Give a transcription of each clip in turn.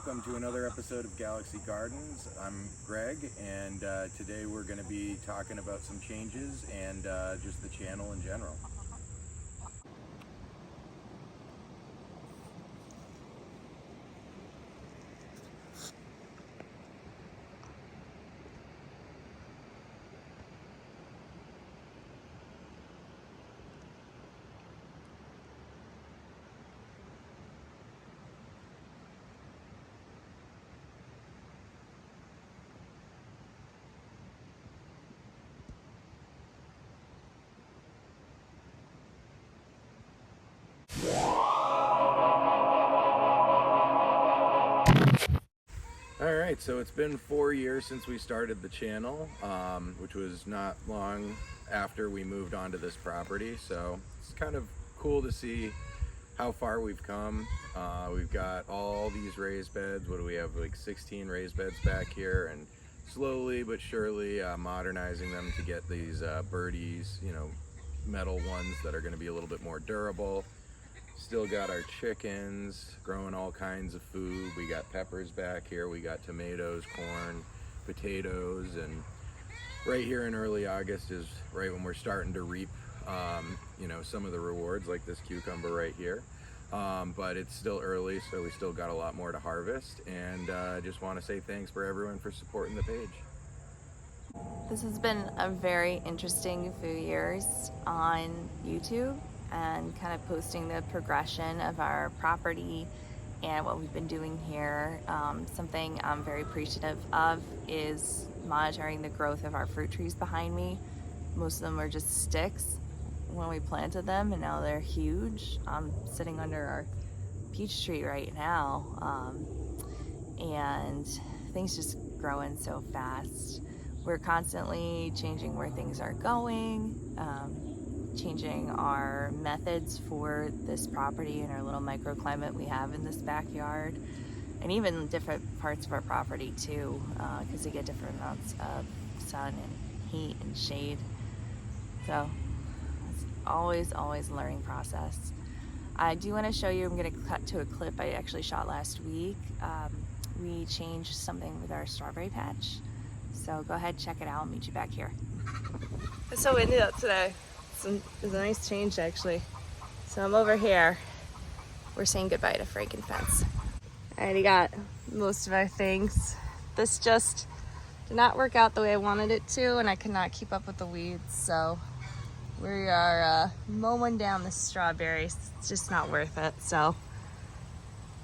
Welcome to another episode of Galaxy Gardens. I'm Greg, and today we're going to be talking about some changes and just the channel in general. Alright, so it's been 4 years since we started the channel, which was not long after we moved onto this property, so it's kind of cool to see how far we've come. We've got all these raised beds. What do we have, like 16 raised beds back here, and slowly but surely modernizing them to get these birdies, metal ones that are going to be a little bit more durable. Still got our chickens growing all kinds of food. We got peppers back here, we got tomatoes, corn, potatoes, and right here in early August is right when we're starting to reap some of the rewards, like this cucumber right here. But it's still early, so we still got a lot more to harvest, and I just want to say thanks for everyone for supporting the page. This has been a very interesting few years on YouTube, and kind of posting the progression of our property and what we've been doing here. Something I'm very appreciative of is monitoring the growth of our fruit trees behind me. Most of them were just sticks when we planted them, and now they're huge. I'm sitting under our peach tree right now, and things just growing so fast. We're constantly changing where things are going, changing our methods for this property and our little microclimate we have in this backyard, and even different parts of our property too, because we get different amounts of sun and heat and shade. So it's always a learning process. I do want to show you, I'm going to cut to a clip I actually shot last week. We changed something with our strawberry patch, so go ahead, check it out. I'll meet you back here. It's so windy out today. It's a nice change, actually. So I'm over here. We're saying goodbye to frankincense. I already got most of our things. This just did not work out the way I wanted it to, and I could not keep up with the weeds. So we are mowing down the strawberries. It's just not worth it. So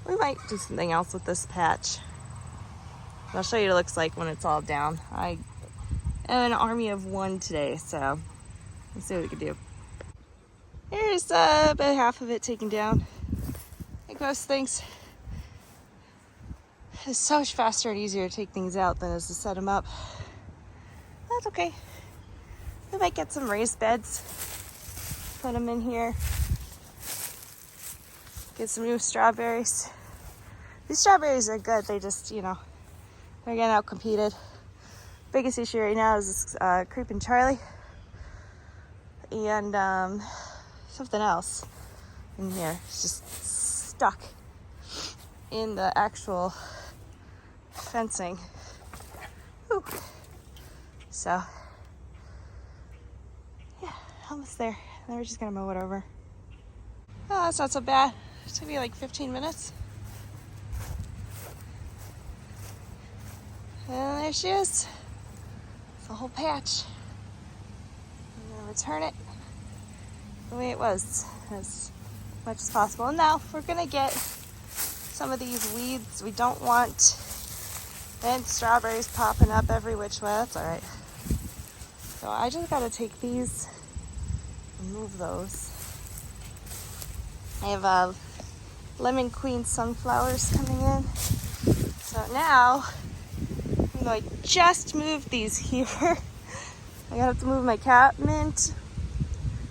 we might do something else with this patch. I'll show you what it looks like when it's all down. I am an army of one today, so let's see what we can do. Here's about half of it taken down. Like most things, it's so much faster and easier to take things out than it is to set them up. That's okay. We might get some raised beds, put them in here, get some new strawberries. These strawberries are good. They just, they're getting out competed. Biggest issue right now is this creeping Charlie. And something else in here. It's just stuck in the actual fencing. Whew. So, yeah, almost there. Then we're just gonna mow it over. Oh, that's not so bad. It took me like 15 minutes. And there she is. It's a whole patch. I'm gonna return it the way it was as much as possible. And now we're gonna get some of these weeds we don't want, and strawberries popping up every which way. That's all right. So I just gotta take these and move those. I have lemon queen sunflowers coming in. So now, even though I just moved these here, I have to move my catmint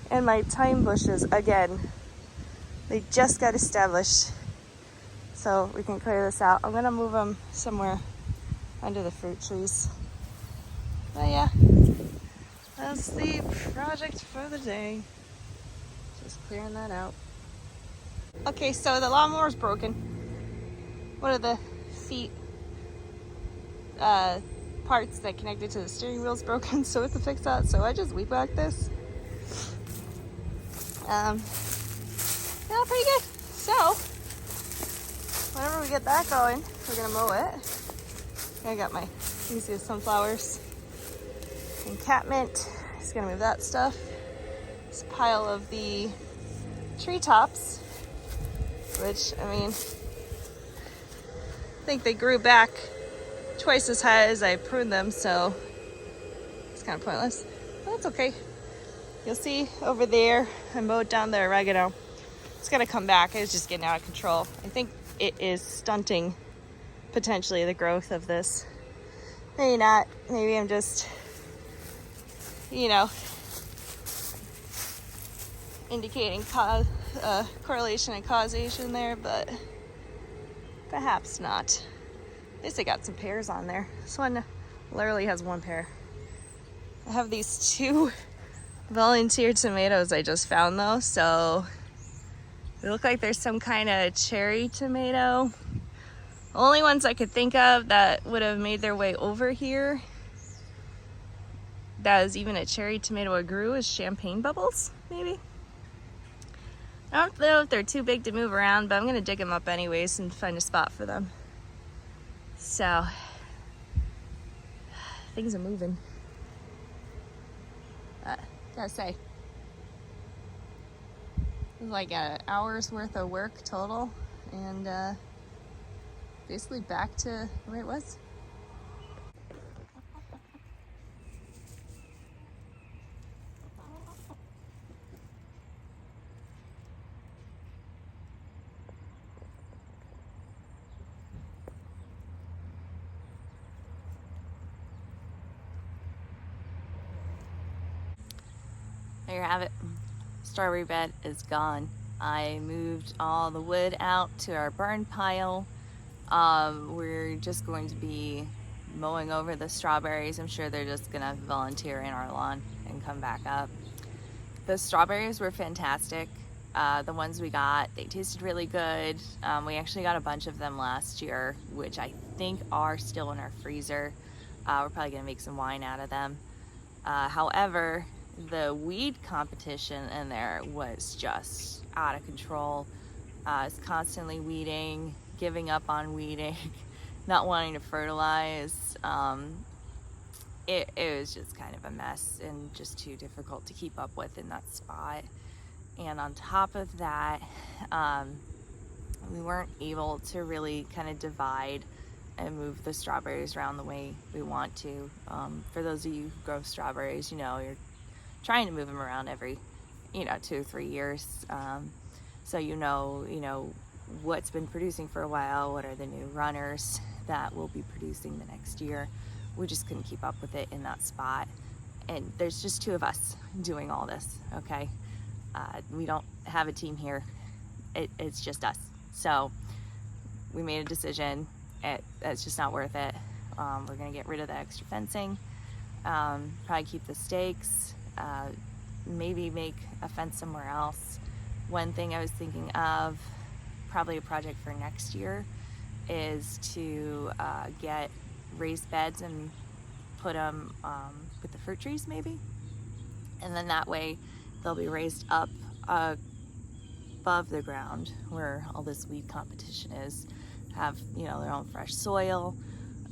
and my thyme bushes again. They just got established, so we can clear this out. I'm gonna move them somewhere under the fruit trees. But yeah, that's the project for the day. Just clearing that out. Okay, so the lawnmower's broken. One of the seat parts that connected to the steering wheel's broken, so we have to fix that. So I just weed whacked this. Yeah, pretty good. So whenever we get that going, we're gonna mow it. I got my, you can see the sunflowers, encampment. Just gonna move that stuff. This pile of the treetops, which, I mean, I think they grew back twice as high as I pruned them, so it's kind of pointless. But that's okay. You'll see over there, I mowed down the oregano. It's gonna come back. It was just getting out of control. I think it is stunting potentially the growth of this. Maybe not. Maybe I'm just, you know, indicating correlation and causation there, but perhaps not. At least I got some pears on there. This one literally has one pear. I have these 2 volunteer tomatoes I just found though, so they look like there's some kind of cherry tomato. Only ones I could think of that would have made their way over here that is even a cherry tomato or grew is champagne bubbles, maybe. I don't know if they're too big to move around, but I'm gonna dig them up anyways and find a spot for them. So, things are moving. Gotta say, it was like an hour's worth of work total, and basically back to where it was. There you have it. Strawberry bed is gone. I moved all the wood out to our burn pile. We're just going to be mowing over the strawberries. I'm sure they're just gonna volunteer in our lawn and come back up. The strawberries were fantastic. The ones we got, they tasted really good. We actually got a bunch of them last year, which I think are still in our freezer. We're probably gonna make some wine out of them. However, the weed competition in there was just out of control. It's constantly weeding, giving up on weeding, not wanting to fertilize. It was just kind of a mess and just too difficult to keep up with in that spot. And on top of that, we weren't able to really kind of divide and move the strawberries around the way we want to. For those of you who grow strawberries, you know, you're trying to move them around every, 2 or 3 years. So you know what's been producing for a while, what are the new runners that will be producing the next year. We just couldn't keep up with it in that spot. And there's just 2 of us doing all this, okay? We don't have a team here. It's just us. So we made a decision. It's just not worth it. We're gonna get rid of the extra fencing, probably keep the stakes, maybe make a fence somewhere else. One thing I was thinking of, probably a project for next year, is to get raised beds and put them with the fruit trees maybe. And then that way they'll be raised up above the ground where all this weed competition is. Have their own fresh soil.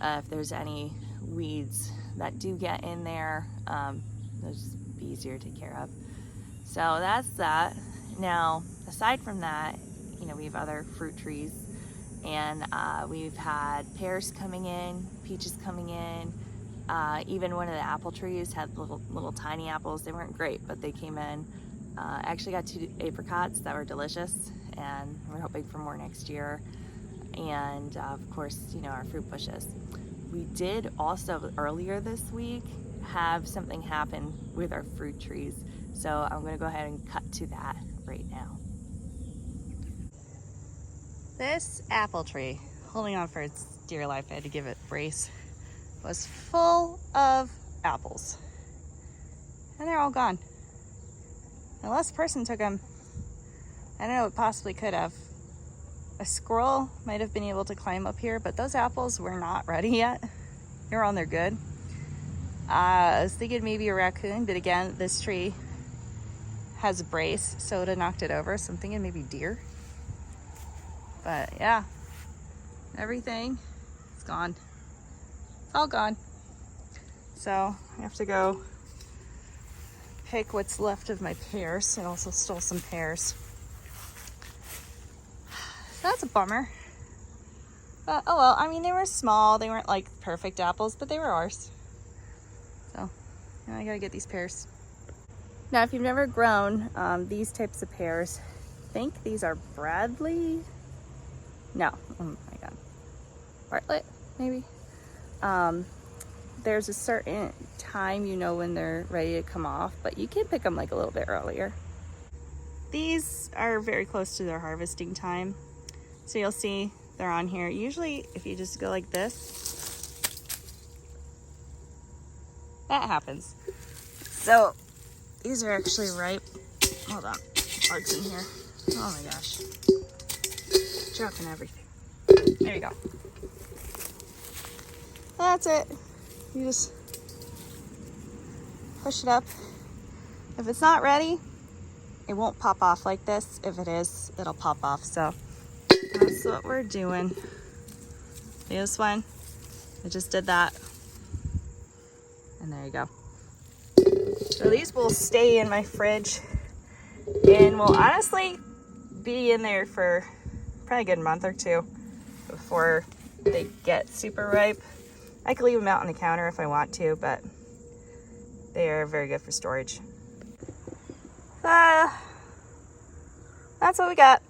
If there's any weeds that do get in there, they'll just be easier to take care of. So that's that. Now, aside from that, we have other fruit trees, and we've had pears coming in, peaches coming in. Even one of the apple trees had little tiny apples. They weren't great, but they came in. Actually got 2 apricots that were delicious, and we're hoping for more next year. And of course, our fruit bushes. We did also earlier this week have something happen with our fruit trees. So I'm gonna go ahead and cut to that right now. This apple tree, holding on for its dear life, I had to give it a brace, was full of apples. And they're all gone. Unless a person took them, I don't know, it possibly could have. a squirrel might have been able to climb up here, but those apples were not ready yet. They were on there good. I was thinking maybe a raccoon, but again, this tree has a brace, so it would have knocked it over. So I'm thinking maybe deer. But yeah, everything is gone. It's all gone. So I have to go pick what's left of my pears. I also stole some pears. That's a bummer. But oh well, I mean, they were small. They weren't like perfect apples, but they were ours. So now I gotta get these pears. Now, if you've never grown these types of pears, I think these are Bradley. No, oh my God. Bartlett, maybe? There's a certain time you know when they're ready to come off, but you can pick them like a little bit earlier. These are very close to their harvesting time. So you'll see they're on here. Usually if you just go like this, that happens. So these are actually ripe. Hold on, bugs in here. Oh my gosh. Dropping everything. There you go. That's it. You just push it up. If it's not ready, it won't pop off like this. If it is, it'll pop off. So that's what we're doing. This one, I just did that. And there you go. So these will stay in my fridge and will honestly be in there for probably a good month or two before they get super ripe. I could leave them out on the counter if I want to, but they are very good for storage. That's what we got.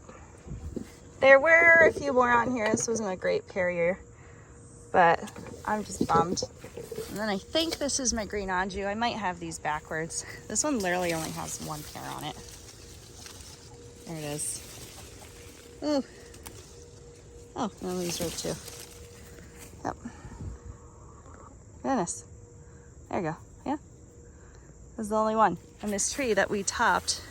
There were a few more on here. This wasn't a great pear year, but I'm just bummed. And then I think this is my green anjou. I might have these backwards. This one literally only has one pear on it. There it is. Ooh. Oh, no, these are two. Yep. Goodness. There you go. Yeah. This is the only one. And this tree that we topped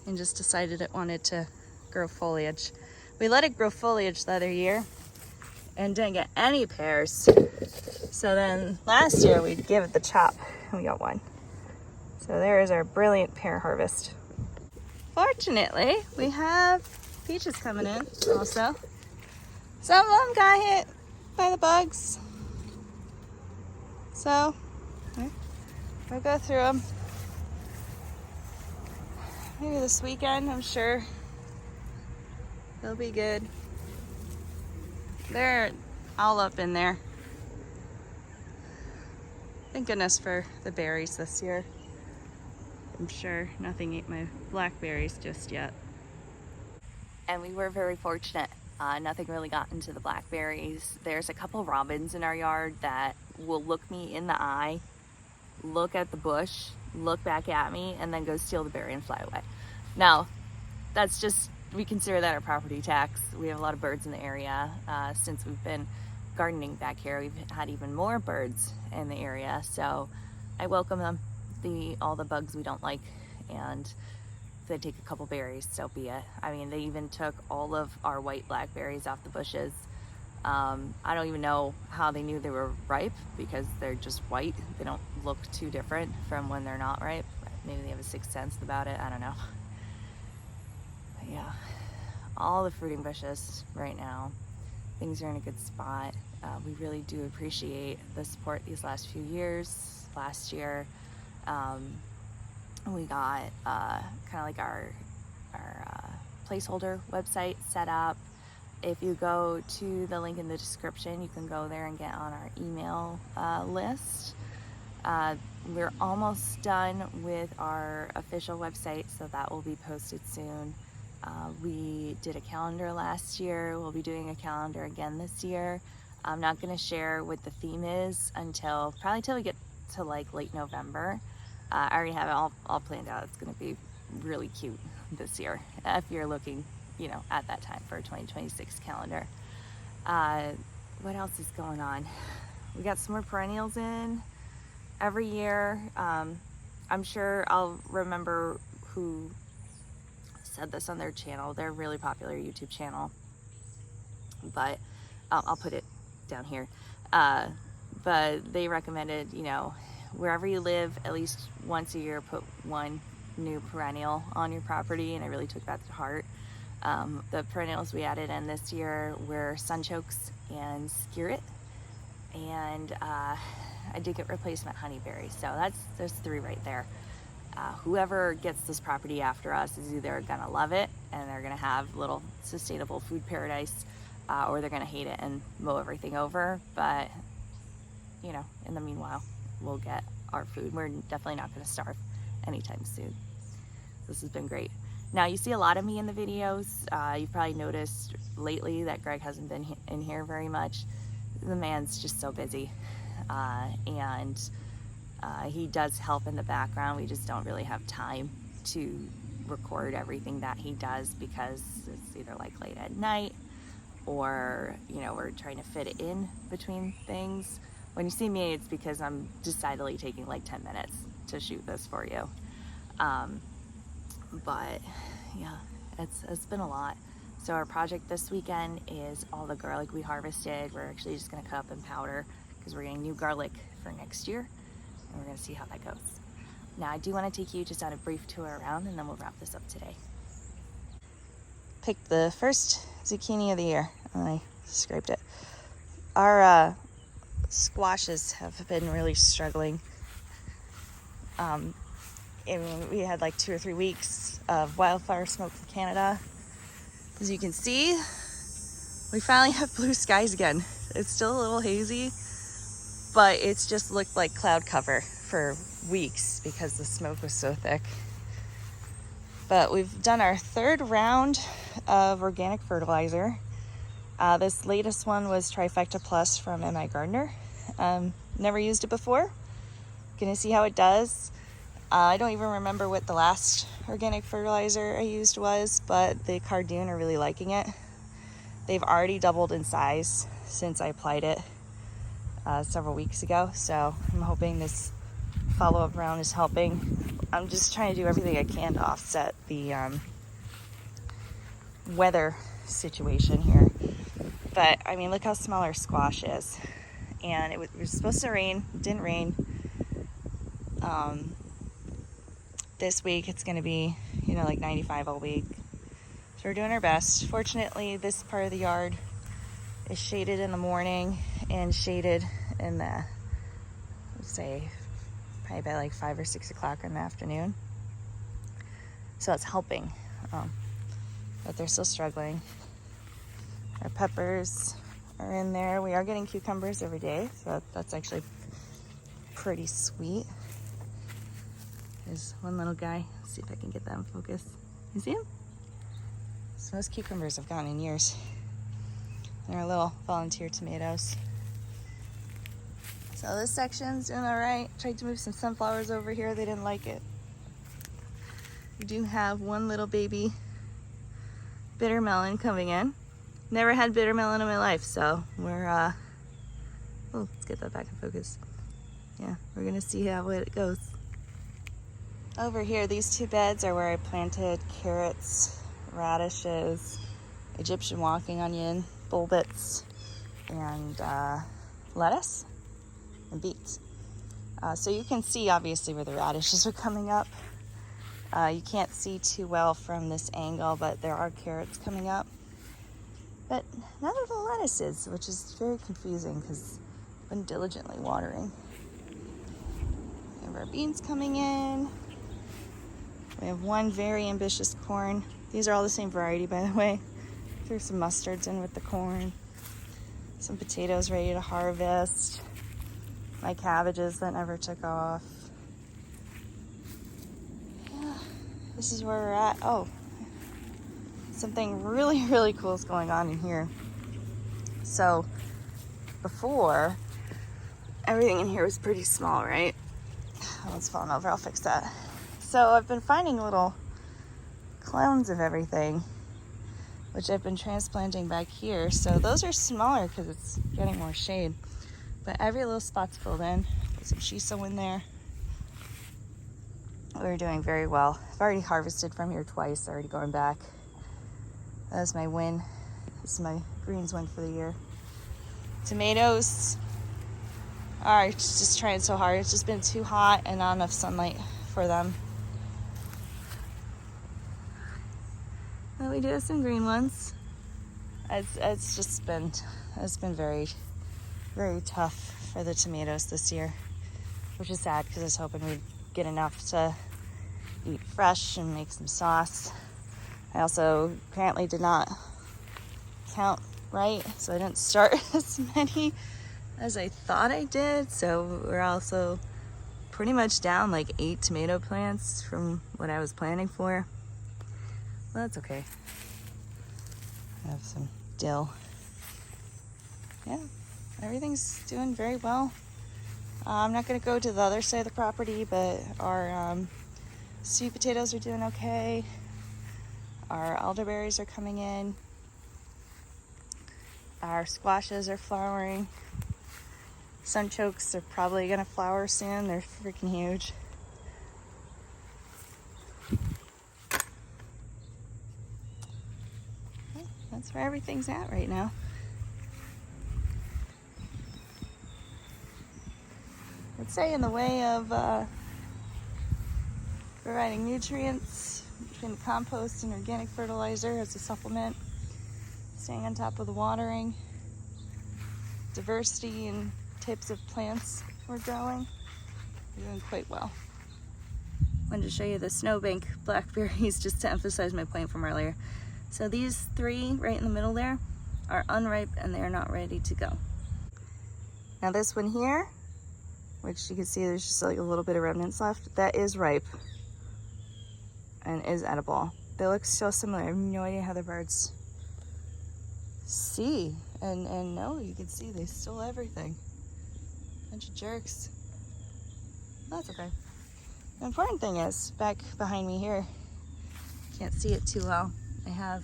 and just decided it wanted to grow foliage. We let it grow foliage the other year and didn't get any pears. So then last year we'd give it the chop and we got one. So there is our brilliant pear harvest. Fortunately, we have peaches coming in also. Some of them got hit by the bugs. So we'll go through them. Maybe this weekend, I'm sure they'll be good. They're all up in there. Thank goodness for the berries this year. I'm sure nothing ate my blackberries just yet. And we were very fortunate. Nothing really got into the blackberries. There's a couple robins in our yard that will look me in the eye, look at the bush, look back at me, and then go steal the berry and fly away. Now, that's just, we consider that our property tax. We have a lot of birds in the area. Since we've been gardening back here, we've had even more birds in the area. So I welcome them, all the bugs we don't like, and if they take a couple berries, so be it. I mean, they even took all of our white blackberries off the bushes. I don't even know how they knew they were ripe because they're just white. They don't look too different from when they're not ripe. Maybe they have a sixth sense about it. I don't know. But yeah, all the fruiting bushes right now, things are in a good spot. We really do appreciate the support these last few years. Last year, we got kind of like our placeholder website set up. If you go to the link in the description, you can go there and get on our email list. We're almost done with our official website, so that will be posted soon. We did a calendar last year. We'll be doing a calendar again this year. I'm not going to share what the theme is probably till we get to like late November. I already have it all planned out. It's going to be really cute this year if you're looking, at that time for a 2026 calendar. What else is going on? We got some more perennials in every year. I'm sure I'll remember who said this on their channel. They're a really popular YouTube channel. but I'll put it down here. But they recommended, you know, wherever you live, at least once a year, put one new perennial on your property, and I really took that to heart. The perennials we added in this year were sunchokes and skirret, and I did get replacement honeyberry. So there's 3 right there. Whoever gets this property after us is either gonna love it and they're gonna have little sustainable food paradise, or they're gonna hate it and mow everything over. But you know, in the meanwhile, we'll get our food. We're definitely not gonna starve anytime soon. This has been great. Now, you see a lot of me in the videos. You've probably noticed lately that Greg hasn't been in here very much. The man's just so busy, and he does help in the background. We just don't really have time to record everything that he does because it's either like late at night or, you know, we're trying to fit it in between things. When you see me, it's because I'm decidedly taking like 10 minutes to shoot this for you. But yeah, it's been a lot. So our project this weekend is all the garlic we harvested. We're actually just gonna cut up and powder because we're getting new garlic for next year, and we're gonna see how that goes. Now, I do want to take you just on a brief tour around, and then we'll wrap this up today. Picked the first zucchini of the year, and I scraped it. Our squashes have been really struggling. I mean, we had like 2 or 3 weeks of wildfire smoke from Canada. As you can see, we finally have blue skies again. It's still a little hazy, but it's just looked like cloud cover for weeks because the smoke was so thick. But we've done our 3rd round of organic fertilizer. This latest one was Trifecta Plus from MI Gardener. Never used it before. Gonna see how it does. I don't even remember what the last organic fertilizer I used was, but the Cardoon are really liking it. They've already doubled in size since I applied it several weeks ago, so I'm hoping this follow-up round is helping. I'm just trying to do everything I can to offset the weather situation here. But I mean, look how small our squash is. And it was supposed to rain, it didn't rain. This week it's gonna be, you know, like 95 all week. So we're doing our best. Fortunately, this part of the yard is shaded in the morning and shaded in the, let's say, probably by like 5 or 6 o'clock in the afternoon. So it's helping, but they're still struggling. Our peppers are in there. We are getting cucumbers every day, so that's actually pretty sweet. There's one little guy. Let's see if I can get that in focus. You see him? It's the most cucumbers I've gotten in years. And our little volunteer tomatoes. So this section's doing all right. Tried to move some sunflowers over here. They didn't like it. We do have one little baby bitter melon coming in. Never had bitter melon in my life, so we're, oh, let's get that back in focus. Yeah, we're gonna see how it goes. Over here, these 2 beds are where I planted carrots, radishes, Egyptian walking onion, bulbits, and lettuce and beets. So you can see obviously where the radishes are coming up. You can't see too well from this angle, but there are carrots coming up. But none of the lettuces, which is very confusing because I've been diligently watering. We have our beans coming in. We have one very ambitious corn. These are all the same variety, by the way. Threw some mustards in with the corn. Some potatoes ready to harvest. My cabbages that never took off. Yeah, this is where we're at. Oh, something really, really cool is going on in here. So before, everything in here was pretty small, right? Oh, it's falling over, I'll fix that. So I've been finding little clones of everything, which I've been transplanting back here. So those are smaller because it's getting more shade. But every little spot's filled in. Put some shiso in there. We're doing very well. I've already harvested from here twice, already going back. That was my win. This is my greens win for the year. Tomatoes are just trying so hard. It's just been too hot and not enough sunlight for them. But we do have some green ones. It's been very, very tough for the tomatoes this year, which is sad because I was hoping we'd get enough to eat fresh and make some sauce. I also apparently did not count right, so I didn't start as many as I thought I did. So we're also pretty much down like 8 tomato plants from what I was planning for. Well, that's okay. I have some dill. Yeah, everything's doing very well. I'm not going to go to the other side of the property, but our sweet potatoes are doing okay. Our elderberries are coming in. Our squashes are flowering. Sunchokes are probably going to flower soon. They're freaking huge. That's where everything's at right now. I'd say in the way of providing nutrients between the compost and organic fertilizer as a supplement, staying on top of the watering, diversity in types of plants we're growing, we're doing quite well. Wanted to show you the snowbank blackberries just to emphasize my point from earlier. So these 3 right in the middle there are unripe and they're not ready to go. Now this one here, which you can see there's just like a little bit of remnants left, that is ripe and is edible. They look so similar. I have no idea how the birds see. And no, you can see they stole everything. Bunch of jerks. That's okay. The important thing is, back behind me here, can't see it too well, I have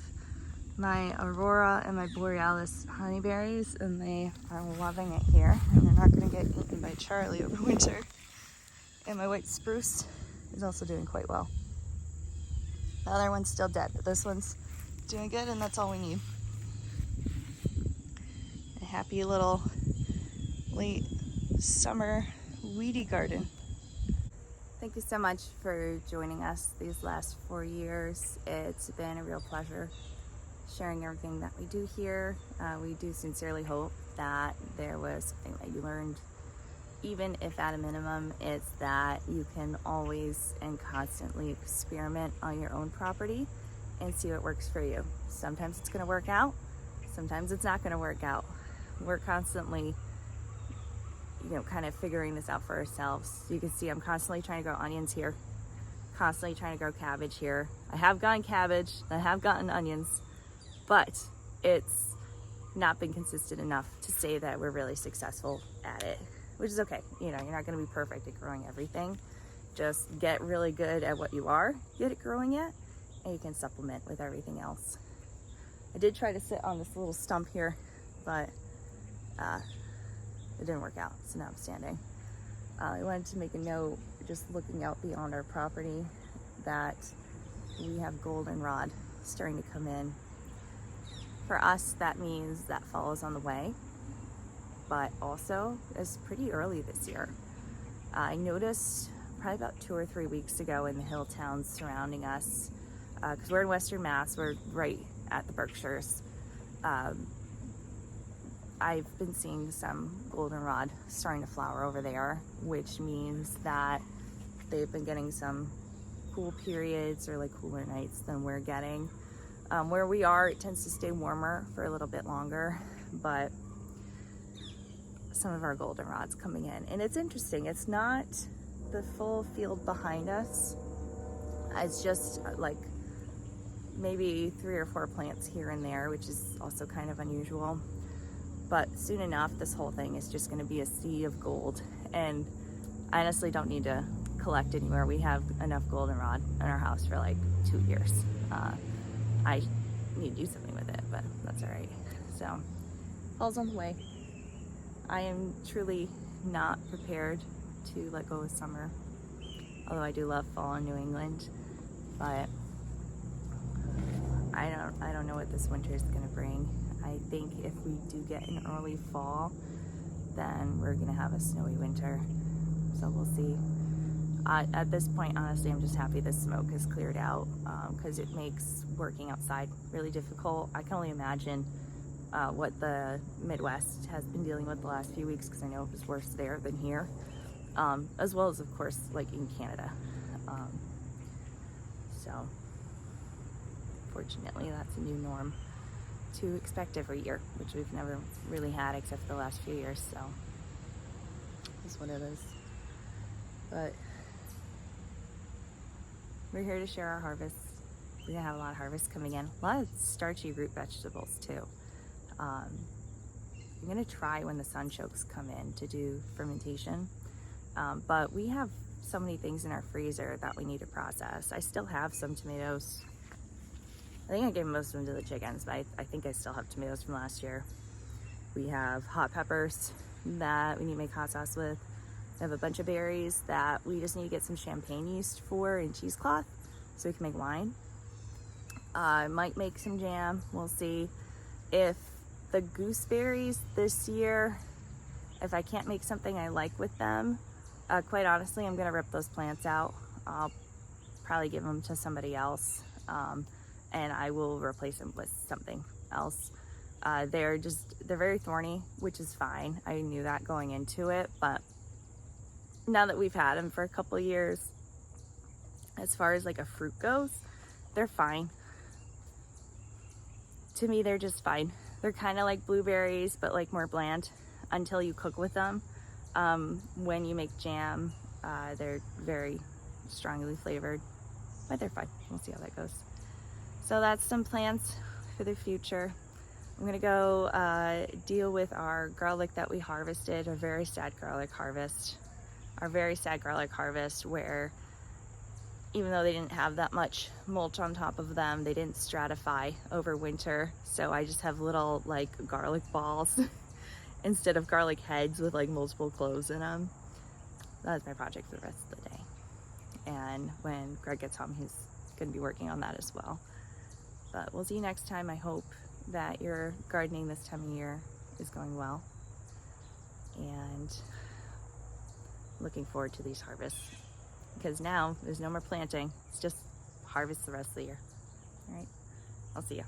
my Aurora and my Borealis honeyberries, and they are loving it here, and they're not going to get eaten by Charlie over winter. And my white spruce is also doing quite well. The other one's still dead, but this one's doing good, and that's all we need. A happy little late summer weedy garden. Thank you so much for joining us these last 4 years. It's been a real pleasure sharing everything that we do here. We do sincerely hope that there was something that you learned, even if at a minimum it's that you can always and constantly experiment on your own property and see what works for you. Sometimes it's going to work out, sometimes it's not going to work out. We're constantly kind of figuring this out for ourselves. You can see I'm constantly trying to grow onions here, constantly trying to grow cabbage here. I have gotten cabbage, I have gotten onions, but it's not been consistent enough to say that we're really successful at it, which is okay. You're not going to be perfect at growing everything. Just get really good at what you are good at growing at, and you can supplement with everything else. I did try to sit on this little stump here, but it didn't work out, so now I'm standing. I wanted to make a note, just looking out beyond our property, that we have goldenrod starting to come in. For us, that means that fall is on the way, but also it's pretty early this year. I noticed probably about 2 or 3 weeks ago in the hill towns surrounding us, because we're in Western Mass, we're right at the Berkshires. I've been seeing some goldenrod starting to flower over there, which means that they've been getting some cool periods or like cooler nights than we're getting. Where we are, it tends to stay warmer for a little bit longer, but some of our goldenrod's coming in. And it's interesting, it's not the full field behind us. It's just like maybe 3 or 4 plants here and there, which is also kind of unusual. But soon enough, this whole thing is just going to be a sea of gold. And I honestly don't need to collect anywhere. We have enough goldenrod in our house for like 2 years. I need to do something with it, but that's all right. So, fall's on the way. I am truly not prepared to let go of summer, although I do love fall in New England. But I don't know what this winter is going to bring. I think if we do get an early fall, then we're gonna have a snowy winter. So we'll see. At this point, honestly, I'm just happy the smoke has cleared out because it makes working outside really difficult. I can only imagine what the Midwest has been dealing with the last few weeks, because I know it was worse there than here, as well as, of course, like in Canada. So fortunately, that's a new norm to expect every year, which we've never really had except for the last few years. So that's what it is. But we're here to share our harvest. We're gonna have a lot of harvest coming in. A lot of starchy root vegetables too. I'm gonna try when the sunchokes come in to do fermentation. But we have so many things in our freezer that we need to process. I still have some tomatoes. I think I gave most of them to the chickens, but I think I still have tomatoes from last year. We have hot peppers that we need to make hot sauce with. I have a bunch of berries that we just need to get some champagne yeast for in cheesecloth so we can make wine. I might make some jam, we'll see. If the gooseberries this year, if I can't make something I like with them, quite honestly, I'm gonna rip those plants out. I'll probably give them to somebody else, and I will replace them with something else. They're very thorny, which is fine. I knew that going into it, but now that we've had them for a couple years, as far as like a fruit goes, they're fine. To me, they're just fine. They're kind of like blueberries, but like more bland until you cook with them. When you make jam, they're very strongly flavored, but they're fine. We'll see how that goes. So that's some plans for the future. I'm gonna go deal with our garlic that we harvested, a very sad garlic harvest. Our very sad garlic harvest, where even though they didn't have that much mulch on top of them, they didn't stratify over winter. So I just have little like garlic balls instead of garlic heads with like multiple cloves in them. That's my project for the rest of the day. And when Greg gets home, he's gonna be working on that as well. But we'll see you next time. I hope that your gardening this time of year is going well. And looking forward to these harvests, because now there's no more planting. It's just harvest the rest of the year. All right, I'll see ya.